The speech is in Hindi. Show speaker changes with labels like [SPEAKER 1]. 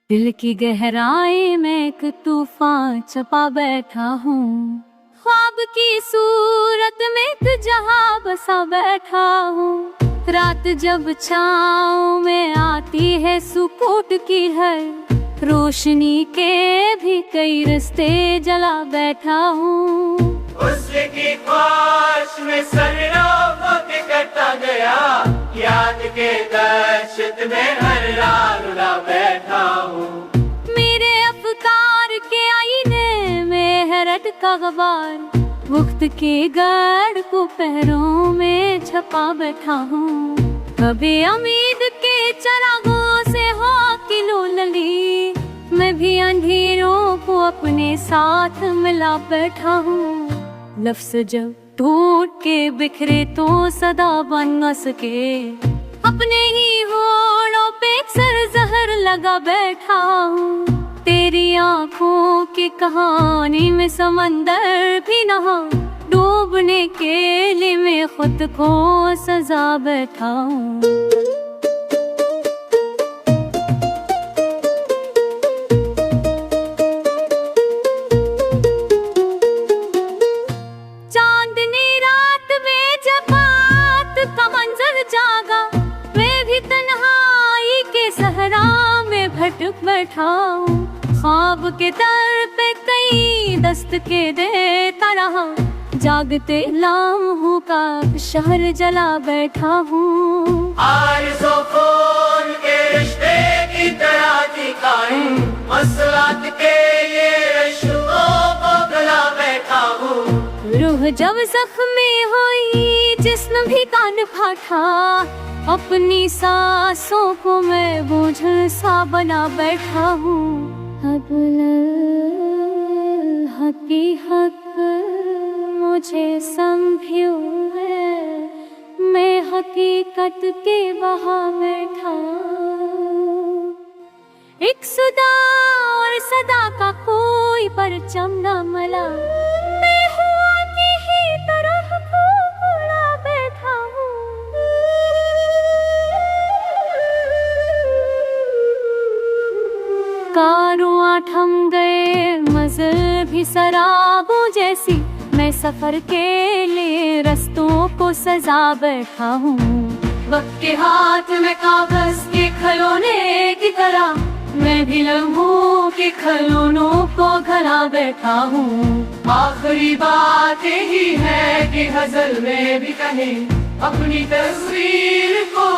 [SPEAKER 1] दिल की गहराई में एक तूफान छपा बैठा हूँ। ख्वाब की सूरत में एक जहां बसा बैठा हूँ। रात जब छाँव में आती है सुकूट की है, रोशनी के भी कई रास्ते जला बैठा हूँ।
[SPEAKER 2] उसकी ख्वाहिश में सरों के कटा गया, याद के दहशत में हर रात रुला बैठा हूँ।
[SPEAKER 1] मेरे अफकार के आईने में है रटका गबार, वक्त के गढ़ को पैरों में छपा बैठा हूँ। कभी उम्मीद के चरागों से हो किलो लली, मैं भी अंधेरों को अपने साथ मिला बैठा हूँ। लफ्ज़ जब टूट के बिखरे तो सदा बन न सके, अपने ही होठों पे अक्सर जहर लगा बैठा हूँ। तेरी आँखों की कहानी में समंदर भी नहा, डूबने के लिए मैं खुद को सजा बैठा हूँ। चांदनी रात में जब बात का मंजर जागा, मैं भी तन्हाई के सहरा में भटक बैठा हूँ। ख्वाब के दर पे कई दस्तके देता रहा, जागते लम्हों का शहर जला बैठा हूँ।
[SPEAKER 2] आरज़ू खून के रिश्ते की तरह थी कायम, मसलात के ये रिश्तों को गला बैठा हूँ।
[SPEAKER 1] रूह जब जख्मी हुई जिस्म भी कान फाटा, अपनी सांसों को मैं बोझ सा बना बैठा हूँ। अब हकीकत मुझे संभ्यू है, मैं हकीकत के बहा बैठा। एक सुदा और सदा का कोई परचम न मला, मैं हुआ की ही तरह घूमड़ा बैठा हूँ। कारवां थम गए मंज़िल भी शराबों जैसी, मैं सफर के लिए रास्तों को सजा बैठा हूँ। वक्त के हाथ में कागज के खिलौने की तरह, मैं भी लम्हों के खिलौनों को घला बैठा हूँ।
[SPEAKER 2] आखिरी बात यही है कि गजल में भी कहें, अपनी तस्वीर को